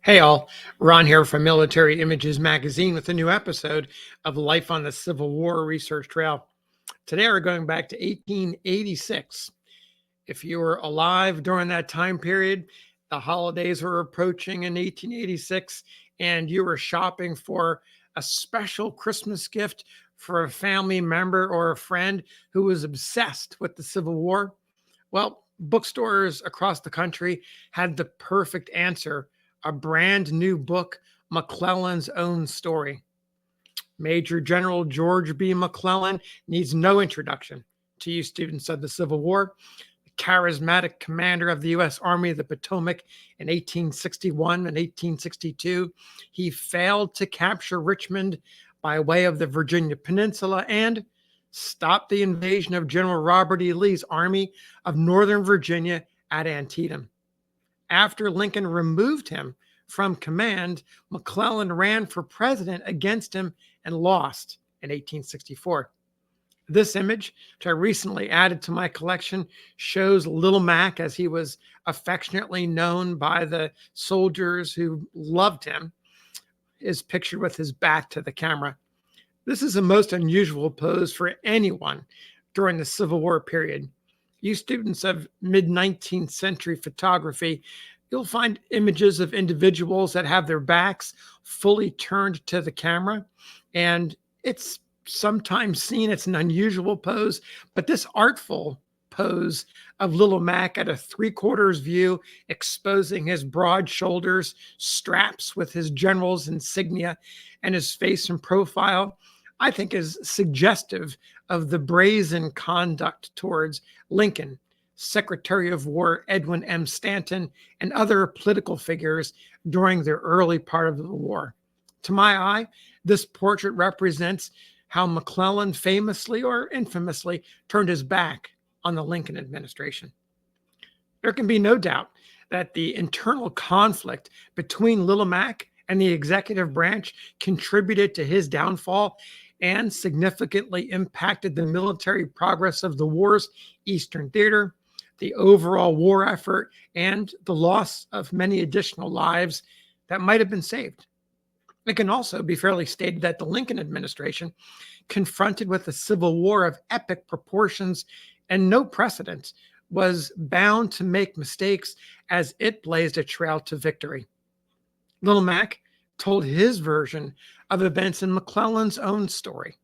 Hey all, Ron here from Military Images Magazine with a new episode of Life on the Civil War Research Trail. Today we're going back to 1886. If you were alive during that time period, the holidays were approaching in 1886, and you were shopping for a special Christmas gift for a family member or a friend who was obsessed with the Civil War. Well, bookstores across the country had the perfect answer: a brand new book, McClellan's Own Story. Major General George B. McClellan needs no introduction to you students of the Civil War. The charismatic commander of the U.S. Army of the Potomac in 1861 and 1862, he failed to capture Richmond by way of the Virginia Peninsula and stopped the invasion of General Robert E. Lee's Army of Northern Virginia at Antietam. After Lincoln removed him from command, McClellan ran for president against him and lost in 1864. This image, which I recently added to my collection, shows Little Mac, as he was affectionately known by the soldiers who loved him, is pictured with his back to the camera. This is a most unusual pose for anyone during the Civil War period. You students of mid-19th century photography, you'll find images of individuals that have their backs fully turned to the camera, and it's sometimes seen it's an unusual pose, but this artful pose of Little Mac at a three-quarters view, exposing his broad shoulders, straps with his general's insignia, and his face and profile, I think is suggestive of the brazen conduct towards Lincoln, Secretary of War Edwin M. Stanton, and other political figures during the early part of the war. To my eye, this portrait represents how McClellan famously or infamously turned his back on the Lincoln administration. There can be no doubt that the internal conflict between Little Mac and the executive branch contributed to his downfall and significantly impacted the military progress of the war's Eastern Theater, the overall war effort, and the loss of many additional lives that might have been saved. It can also be fairly stated that the Lincoln administration, confronted with a civil war of epic proportions and no precedent, was bound to make mistakes as it blazed a trail to victory. Little Mac told his version of events in McClellan's Own Story.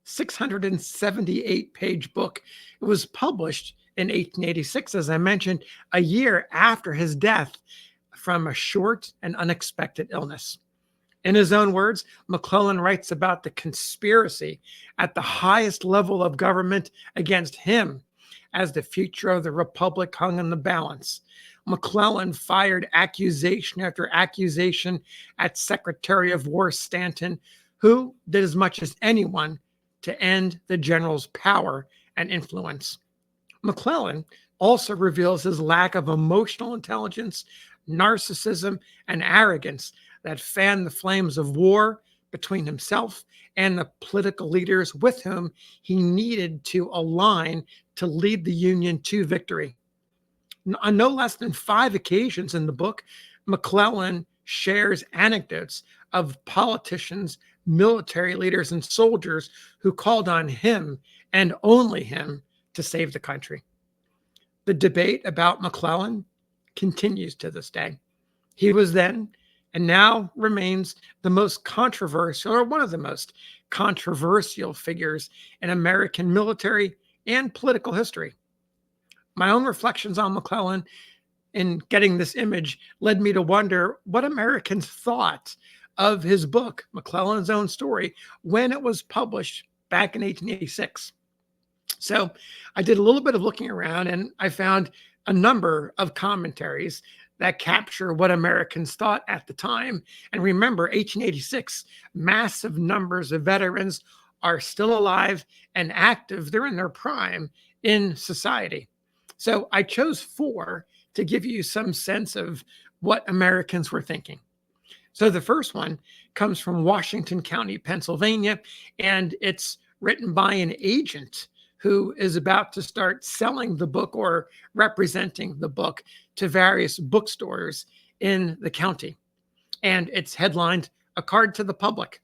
678-page book. It was published in 1886, as I mentioned, a year after his death from a short and unexpected illness. In his own words, McClellan writes about the conspiracy at the highest level of government against him as the future of the Republic hung in the balance. McClellan fired accusation after accusation at Secretary of War Stanton, who did as much as anyone to end the general's power and influence. McClellan also reveals his lack of emotional intelligence, narcissism, and arrogance that fanned the flames of war between himself and the political leaders with whom he needed to align to lead the Union to victory. On no less than 5 occasions in the book, McClellan shares anecdotes of politicians, military leaders, and soldiers who called on him and only him to save the country. The debate about McClellan continues to this day. He was then and now remains the most controversial, or one of the most controversial figures in American military and political history. My own reflections on McClellan in getting this image led me to wonder what Americans thought of his book, McClellan's Own Story, when it was published back in 1886. So I did a little bit of looking around, and I found a number of commentaries that capture what Americans thought at the time. And remember, 1886, massive numbers of veterans are still alive and active. They're in their prime in society. So I chose 4 to give you some sense of what Americans were thinking. So the first one comes from Washington County, Pennsylvania, and it's written by an agent who is about to start selling the book or representing the book to various bookstores in the county. and it's headlined "A Card to the Public."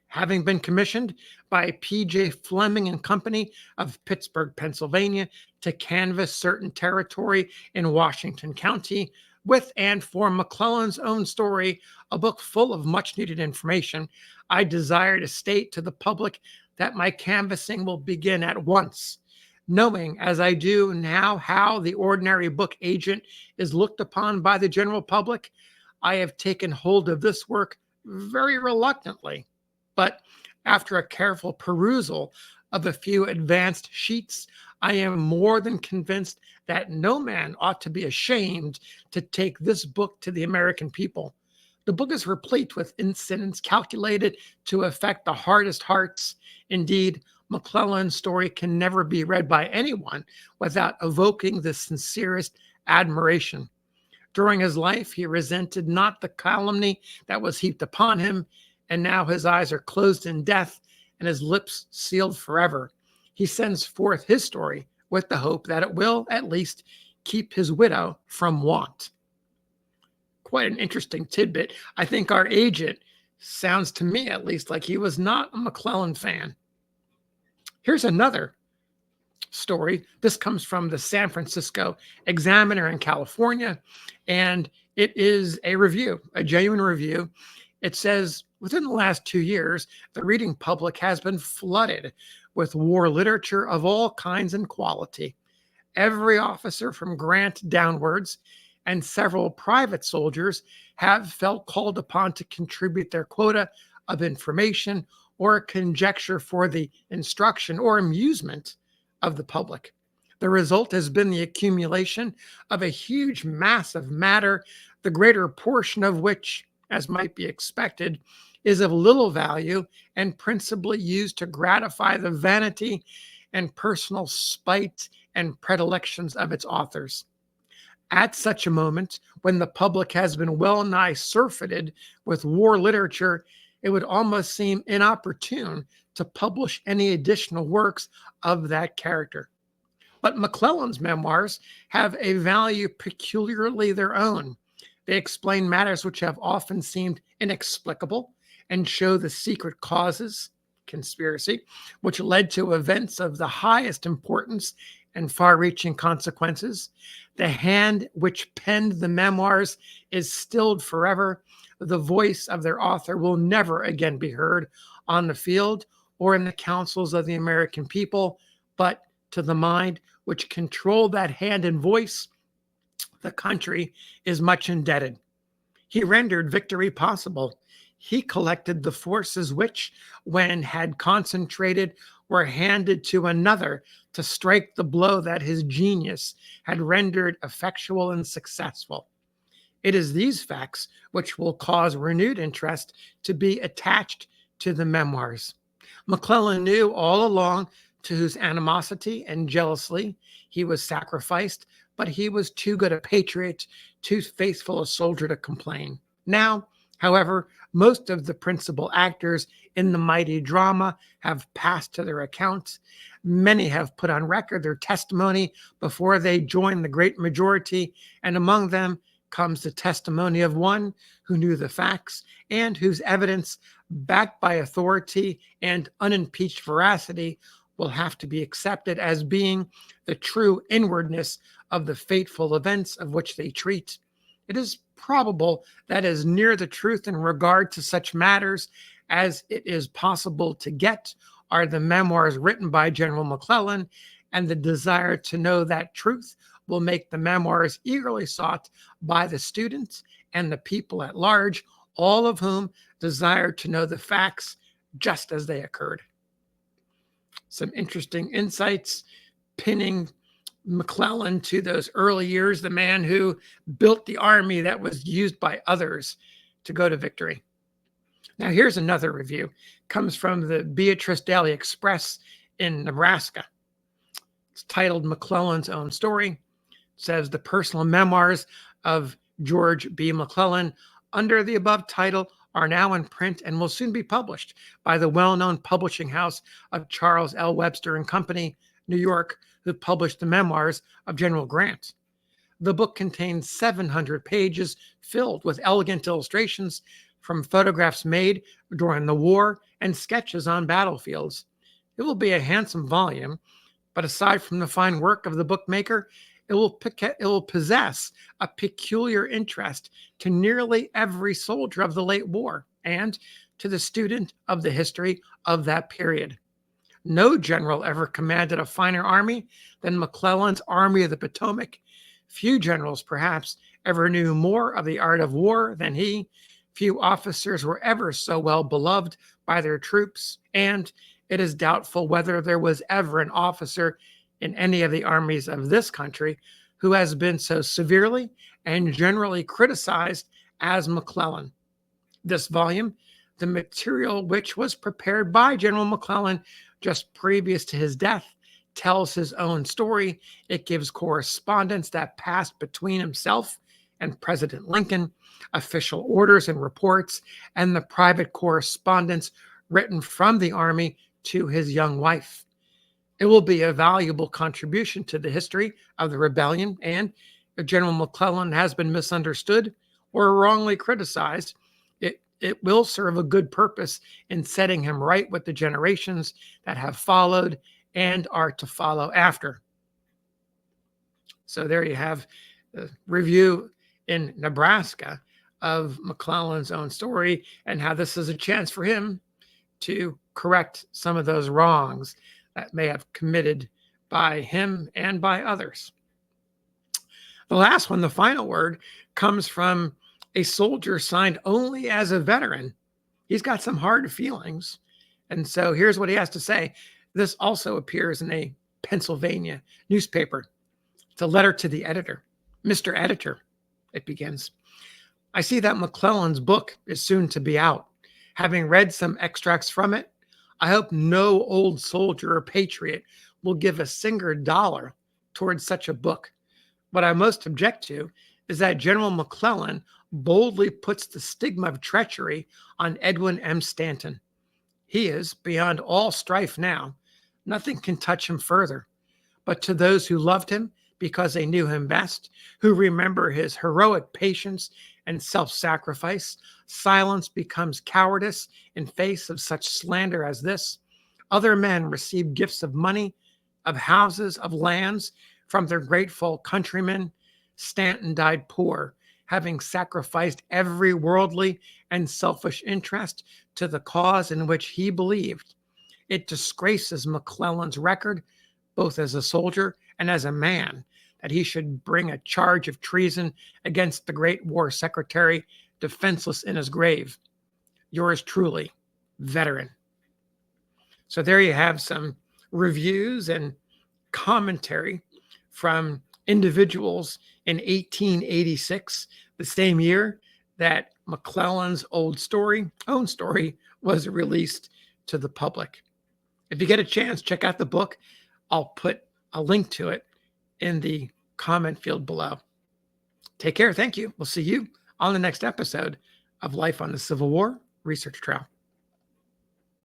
Having been commissioned by P.J. Fleming and Company of Pittsburgh, Pennsylvania, to canvass certain territory in Washington County with and for McClellan's own story, a book full of much needed information, I desire to state to the public that my canvassing will begin at once. Knowing, as I do now, how the ordinary book agent is looked upon by the general public, I have taken hold of this work very reluctantly. But after a careful perusal of a few advanced sheets, I am more than convinced that no man ought to be ashamed to take this book to the American people. The book is replete with incidents calculated to affect the hardest hearts. Indeed, McClellan's story can never be read by anyone without evoking the sincerest admiration. During his life, he resented not the calumny that was heaped upon him, and now his eyes are closed in death and his lips sealed forever. He sends forth his story with the hope that it will, at least, keep his widow from want. Quite an interesting tidbit. I think our agent sounds to me, at least, like he was not a McClellan fan. Here's another story. This comes from the San Francisco Examiner in California, and it is a review, a genuine review. It says, within the last 2 years, the reading public has been flooded with war literature of all kinds and quality. Every officer from Grant downwards and several private soldiers have felt called upon to contribute their quota of information or conjecture for the instruction or amusement of the public. The result has been the accumulation of a huge mass of matter, the greater portion of which, as might be expected, is of little value and principally used to gratify the vanity and personal spite and predilections of its authors. At such a moment, when the public has been well nigh surfeited with war literature, it would almost seem inopportune to publish any additional works of that character. But McClellan's memoirs have a value peculiarly their own. They explain matters which have often seemed inexplicable and show the secret causes, conspiracy, which led to events of the highest importance and far-reaching consequences. The hand which penned the memoirs is stilled forever. The voice of their author will never again be heard on the field or in the councils of the American people, but to the mind which controlled that hand and voice, the country is much indebted. He rendered victory possible. He collected the forces which, when had concentrated, were handed to another to strike the blow that his genius had rendered effectual and successful. It is these facts which will cause renewed interest to be attached to the memoirs. McClellan knew all along to whose animosity and jealousy he was sacrificed, but he was too good a patriot, too faithful a soldier to complain. Now, however, most of the principal actors in the mighty drama have passed to their accounts. Many have put on record their testimony before they join the great majority, and among them comes the testimony of one who knew the facts and whose evidence, backed by authority and unimpeached veracity, will have to be accepted as being the true inwardness of the fateful events of which they treat. It is probable that as near the truth in regard to such matters as it is possible to get are the memoirs written by General McClellan, and the desire to know that truth will make the memoirs eagerly sought by the students and the people at large, all of whom desire to know the facts just as they occurred. Some interesting insights pinning McClellan to those early years, the man who built the army that was used by others to go to victory. Now, here's another review. Comes from the Beatrice Daily Express in Nebraska. It's titled McClellan's Own Story. It says the personal memoirs of George B. McClellan under the above title are now in print and will soon be published by the well-known publishing house of Charles L. Webster and Company, New York, who published the memoirs of General Grant. The book contains 700 pages filled with elegant illustrations from photographs made during the war and sketches on battlefields. It will be a handsome volume, but aside from the fine work of the bookmaker, it will possess a peculiar interest to nearly every soldier of the late war and to the student of the history of that period. No general ever commanded a finer army than McClellan's Army of the Potomac. Few generals, perhaps, ever knew more of the art of war than he. Few officers were ever so well beloved by their troops, and it is doubtful whether there was ever an officer in any of the armies of this country who has been so severely and generally criticized as McClellan. This volume, the material which was prepared by General McClellan just previous to his death, tells his own story. It gives correspondence that passed between himself and President Lincoln, official orders and reports, and the private correspondence written from the Army to his young wife. It will be a valuable contribution to the history of the rebellion, and if General McClellan has been misunderstood or wrongly criticized, it will serve a good purpose in setting him right with the generations that have followed and are to follow after. So there you have the review in Nebraska of McClellan's own story and how this is a chance for him to correct some of those wrongs that may have committed by him and by others. The last one, the final word, comes from a soldier signed only as a veteran. He's got some hard feelings. And so here's what he has to say. This also appears in a Pennsylvania newspaper. It's a letter to the editor. Mr. Editor, it begins. I see that McClellan's book is soon to be out. Having read some extracts from it, I hope no old soldier or patriot will give a single dollar towards such a book. What I most object to is that General McClellan boldly puts the stigma of treachery on Edwin M. Stanton. He is beyond all strife now. Nothing can touch him further. But to those who loved him because they knew him best, who remember his heroic patience and self-sacrifice, silence becomes cowardice in face of such slander as this. Other men receive gifts of money, of houses, of lands from their grateful countrymen. Stanton died poor, having sacrificed every worldly and selfish interest to the cause in which he believed. It disgraces McClellan's record, both as a soldier and as a man, that he should bring a charge of treason against the great war secretary, defenseless in his grave. Yours truly, Veteran. So there you have some reviews and commentary from individuals in 1886, the same year that McClellan's own story was released to the public. If you get a chance, check out the book. I'll put a link to it in the comment field below. Take care. Thank you. We'll see you on the next episode of Life on the Civil War Research Trail.